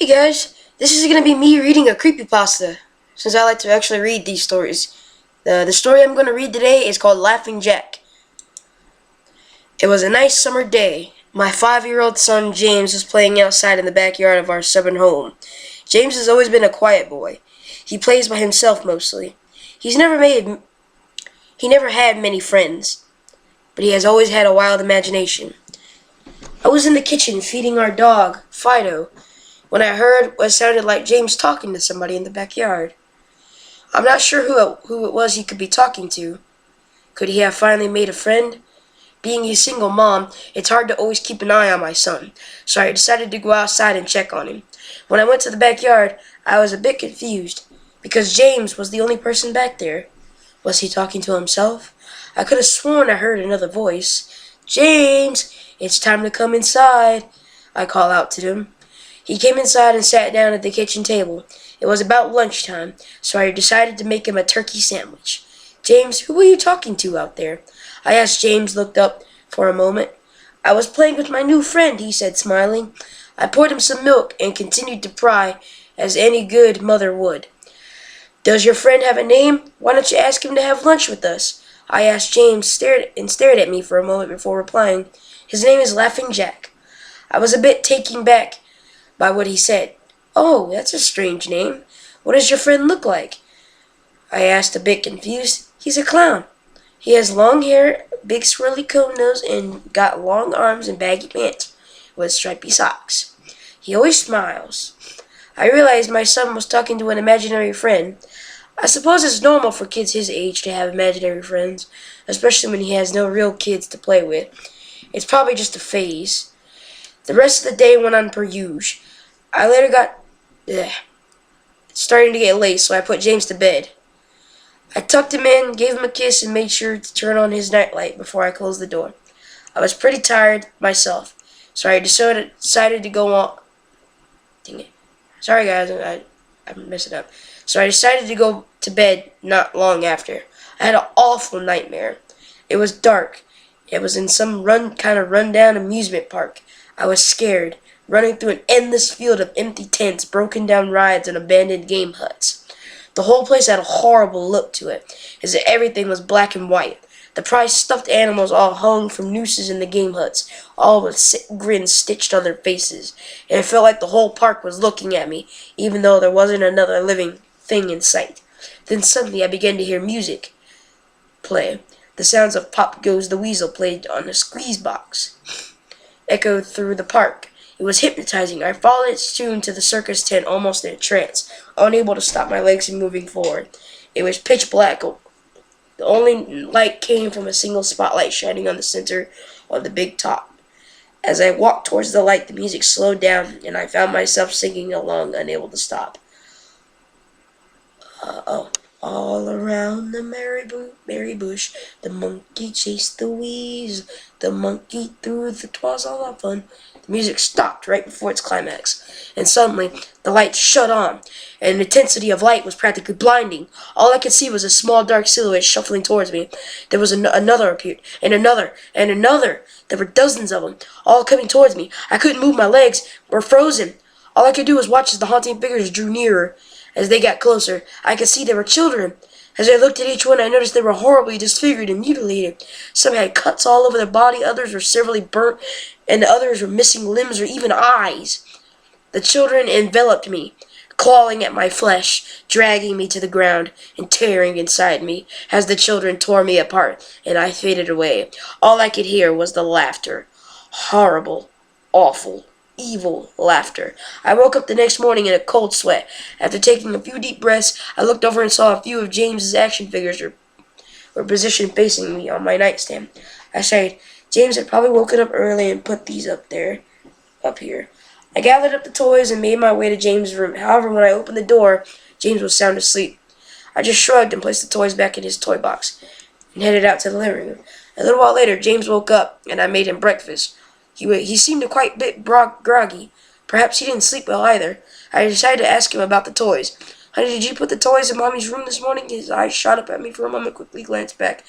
Hey guys, this is gonna be me reading a creepypasta, since I like to actually read these stories. The story I'm gonna read today is called Laughing Jack. It was a nice summer day. My 5-year-old son James was playing outside in the backyard of our southern home. James has always been a quiet boy. He plays by himself mostly. He's never made he never had many friends, but he has always had a wild imagination. I was in the kitchen feeding our dog, Fido, when I heard what sounded like James talking to somebody in the backyard. I'm not sure who it was he could be talking to. Could he have finally made a friend? Being a single mom, it's hard to always keep an eye on my son, so I decided to go outside and check on him. When I went to the backyard, I was a bit confused, because James was the only person back there. Was he talking to himself? I could have sworn I heard another voice. "James, it's time to come inside," I called out to him. He came inside and sat down at the kitchen table. It was about lunchtime, so I decided to make him a turkey sandwich. "James, who were you talking to out there?" I asked. James looked up for a moment. "I was playing with my new friend," he said, smiling. I poured him some milk and continued to pry, as any good mother would. "Does your friend have a name? Why don't you ask him to have lunch with us?" I asked. James stared at me for a moment before replying. "His name is Laughing Jack." I was a bit taken back by what he said. "Oh, that's a strange name. What does your friend look like?" I asked, a bit confused. "He's a clown. He has long hair, big swirly cone nose, and got long arms and baggy pants with stripy socks. He always smiles." I realized my son was talking to an imaginary friend. I suppose it's normal for kids his age to have imaginary friends, especially when he has no real kids to play with. It's probably just a phase. The rest of the day went on per usual. I later got... It's starting to get late, so I put James to bed. I tucked him in, gave him a kiss, and made sure to turn on his nightlight before I closed the door. I was pretty tired myself, so I decided to go on... Dang it. Sorry guys, I messed it up. So I decided to go to bed not long after. I had an awful nightmare. It was dark. It was in some run-down amusement park. I was scared, running through an endless field of empty tents, broken down rides, and abandoned game huts. The whole place had a horrible look to it, as if everything was black and white. The prized stuffed animals all hung from nooses in the game huts, all with sick grins stitched on their faces, and it felt like the whole park was looking at me, even though there wasn't another living thing in sight. Then suddenly I began to hear music play. The sounds of Pop Goes the Weasel played on a squeeze box echoed through the park. It was hypnotizing. I followed its tune to the circus tent almost in a trance, unable to stop my legs from moving forward. It was pitch black. The only light came from a single spotlight shining on the center of the big top. As I walked towards the light, the music slowed down, and I found myself singing along, unable to stop. All around the berry bush, the monkey chased the weasel. The monkey threw the twas all of fun. The music stopped right before its climax, and suddenly the lights shut on, and the intensity of light was practically blinding. All I could see was a small dark silhouette shuffling towards me. There was another appeared, and another, and another. There were dozens of them, all coming towards me. I couldn't move my legs, were frozen. All I could do was watch as the haunting figures drew nearer. As they got closer, I could see they were children. As I looked at each one, I noticed they were horribly disfigured and mutilated. Some had cuts all over their body, others were severely burnt, and the others were missing limbs or even eyes. The children enveloped me, clawing at my flesh, dragging me to the ground, and tearing inside me. As the children tore me apart, and I faded away, all I could hear was the laughter. Horrible, awful, evil laughter. I woke up the next morning in a cold sweat. After taking a few deep breaths, I looked over and saw a few of James's action figures were positioned facing me on my nightstand. I sighed. James had probably woken up early and put these up here. I gathered up the toys and made my way to James' room. However, when I opened the door, James was sound asleep. I just shrugged and placed the toys back in his toy box and headed out to the living room. A little while later, James woke up, and I made him breakfast. He seemed quite a bit groggy. Perhaps he didn't sleep well either. I decided to ask him about the toys. "Honey, did you put the toys in Mommy's room this morning?" His eyes shot up at me for a moment, quickly glanced back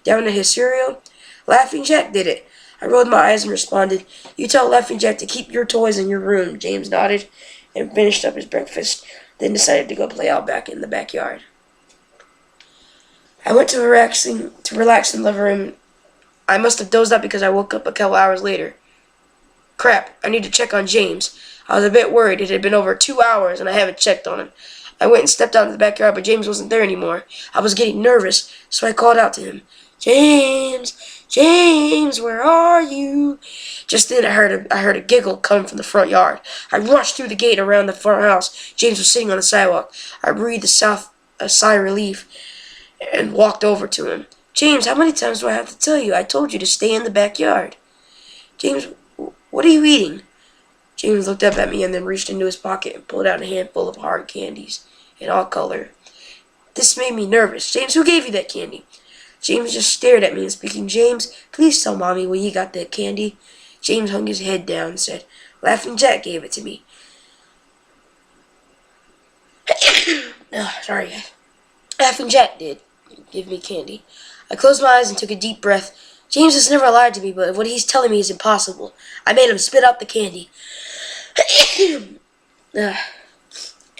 down at his cereal. "Laughing Jack did it. I rolled my eyes and responded, "You tell Laughing Jack to keep your toys in your room." James nodded and finished up his breakfast, then decided to go play out back in the backyard. I went to relax in the living room. I must have dozed up because I woke up a couple hours later. Crap, I need to check on James. I was a bit worried. It had been over 2 hours and I haven't checked on him. I went and stepped out into the backyard, but James wasn't there anymore. I was getting nervous, so I called out to him. "James! James, where are you?" Just then I heard a giggle coming from the front yard. I rushed through the gate around the front house. James was sitting on the sidewalk. I breathed a sigh of relief and walked over to him. "James, how many times do I have to tell you? I told you to stay in the backyard." "James, what are you eating?" James looked up at me and then reached into his pocket and pulled out a handful of hard candies in all color. This made me nervous. "James, who gave you that candy?" James just stared at me and speaking, "James, please tell Mommy where you got that candy." James hung his head down and said, "Laughing Jack gave it to me." Sorry. Laughing Jack did give me candy. I closed my eyes and took a deep breath. James has never lied to me, but what he's telling me is impossible. I made him spit out the candy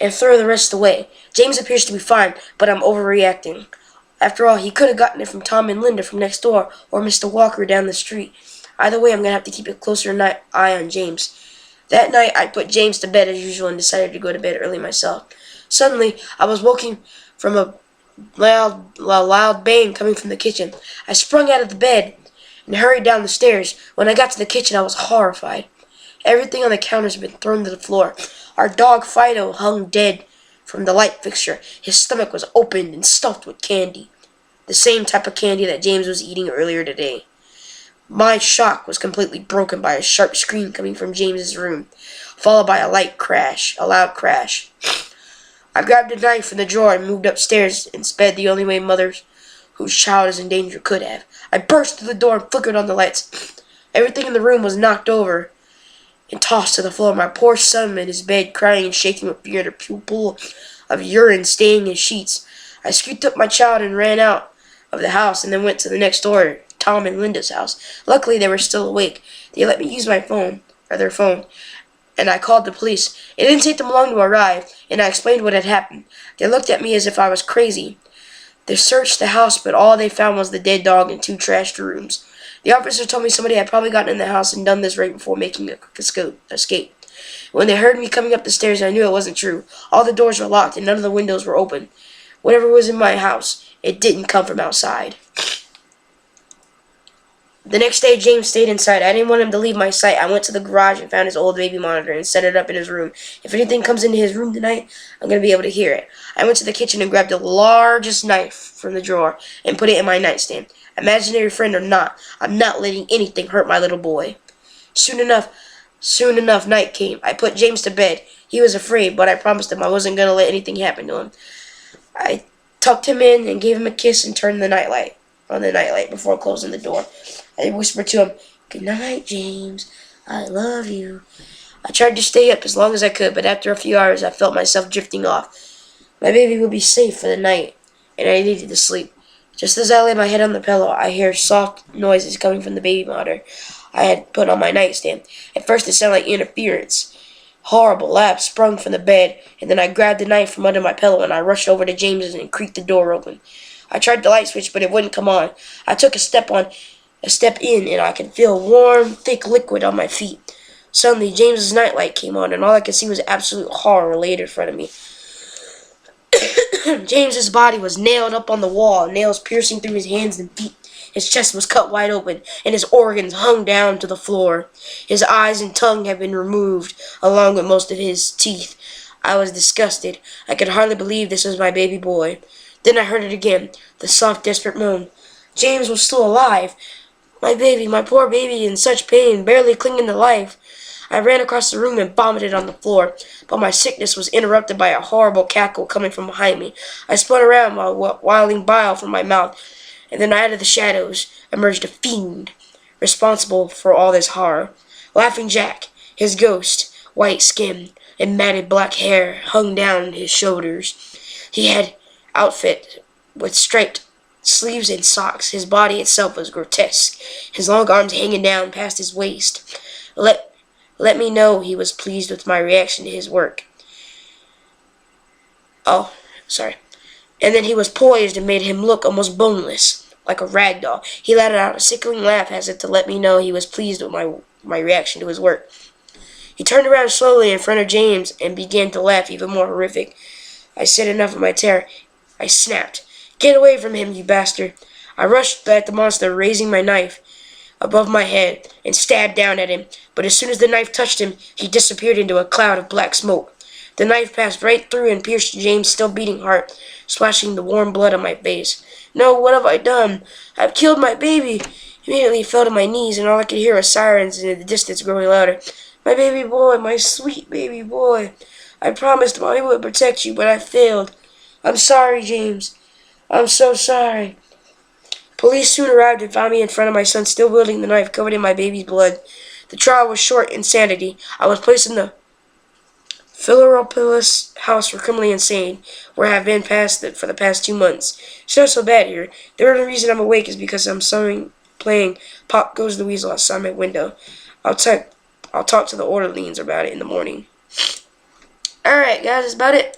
and throw the rest away. James appears to be fine, but I'm overreacting. After all, he could have gotten it from Tom and Linda from next door, or Mr. Walker down the street. Either way, I'm going to have to keep a closer eye on James. That night, I put James to bed as usual and decided to go to bed early myself. Suddenly, I was woken from a loud bang coming from the kitchen. I sprung out of the bed and hurried down the stairs. When I got to the kitchen, I was horrified. Everything on the counters had been thrown to the floor. Our dog Fido hung dead from the light fixture. His stomach was opened and stuffed with candy. The same type of candy that James was eating earlier today. My shock was completely broken by a sharp scream coming from James's room, followed by a loud crash. I grabbed a knife from the drawer and moved upstairs and sped the only way mother whose child is in danger could have. I burst through the door and flickered on the lights. Everything in the room was knocked over and tossed to the floor. My poor son in his bed, crying and shaking with fear, a pool of urine staining his sheets. I scooped up my child and ran out of the house and then went to the next door, Tom and Linda's house. Luckily, they were still awake. They let me use their phone, and I called the police. It didn't take them long to arrive, and I explained what had happened. They looked at me as if I was crazy. They searched the house, but all they found was the dead dog and 2 trashed rooms. The officer told me somebody had probably gotten in the house and done this right before making a quick escape. When they heard me coming up the stairs, I knew it wasn't true. All the doors were locked and none of the windows were open. Whatever was in my house, it didn't come from outside. The next day, James stayed inside. I didn't want him to leave my sight. I went to the garage and found his old baby monitor and set it up in his room. If anything comes into his room tonight, I'm going to be able to hear it. I went to the kitchen and grabbed the largest knife from the drawer and put it in my nightstand. Imaginary friend or not, I'm not letting anything hurt my little boy. Soon enough, night came. I put James to bed. He was afraid, but I promised him I wasn't going to let anything happen to him. I tucked him in and gave him a kiss and turned the nightlight before closing the door. I whispered to him, "Good night, James. I love you." I tried to stay up as long as I could, but after a few hours I felt myself drifting off. My baby would be safe for the night, and I needed to sleep. Just as I lay my head on the pillow, I heard soft noises coming from the baby monitor I had put on my nightstand. At first it sounded like interference. Horrible laughs sprung from the bed, and then I grabbed the knife from under my pillow and I rushed over to James's and creaked the door open. I tried the light switch, but it wouldn't come on. I took a step in, and I could feel warm, thick liquid on my feet. Suddenly, James's nightlight came on, and all I could see was absolute horror laid in front of me. James's body was nailed up on the wall, nails piercing through his hands and feet. His chest was cut wide open, and his organs hung down to the floor. His eyes and tongue had been removed, along with most of his teeth. I was disgusted. I could hardly believe this was my baby boy. Then I heard it again, the soft, desperate moan. James was still alive. My baby, my poor baby, in such pain, barely clinging to life. I ran across the room and vomited on the floor, but my sickness was interrupted by a horrible cackle coming from behind me. I spun around while wilding bile from my mouth, and then out of the shadows emerged a fiend, responsible for all this horror. Laughing Jack, his ghost, white skin and matted black hair hung down his shoulders. He had outfit with striped sleeves and socks. His body itself was grotesque, his long arms hanging down past his waist. Let me know he was pleased with my reaction to his work. Oh, sorry. And then he was poised and made him look almost boneless, like a rag doll. He let out a sickling laugh as if to let me know he was pleased with my reaction to his work. He turned around slowly in front of James and began to laugh even more horrific. I said enough of my terror. I snapped. Get away from him, you bastard. I rushed at the monster, raising my knife above my head and stabbed down at him. But as soon as the knife touched him, he disappeared into a cloud of black smoke. The knife passed right through and pierced James' still beating heart, splashing the warm blood on my face. No, what have I done? I've killed my baby. Immediately fell to my knees, and all I could hear was sirens in the distance growing louder. My baby boy, my sweet baby boy. I promised Mommy would protect you, but I failed. I'm sorry, James. I'm so sorry. Police soon arrived and found me in front of my son, still wielding the knife covered in my baby's blood. The trial was short insanity. I was placed in the Philaropolis house for criminally insane, where I have been for the past 2 months. It's not so bad here. The only reason I'm awake is because I'm playing Pop Goes the Weasel outside my window. I'll talk to the orderlies about it in the morning. Alright, guys, that's about it.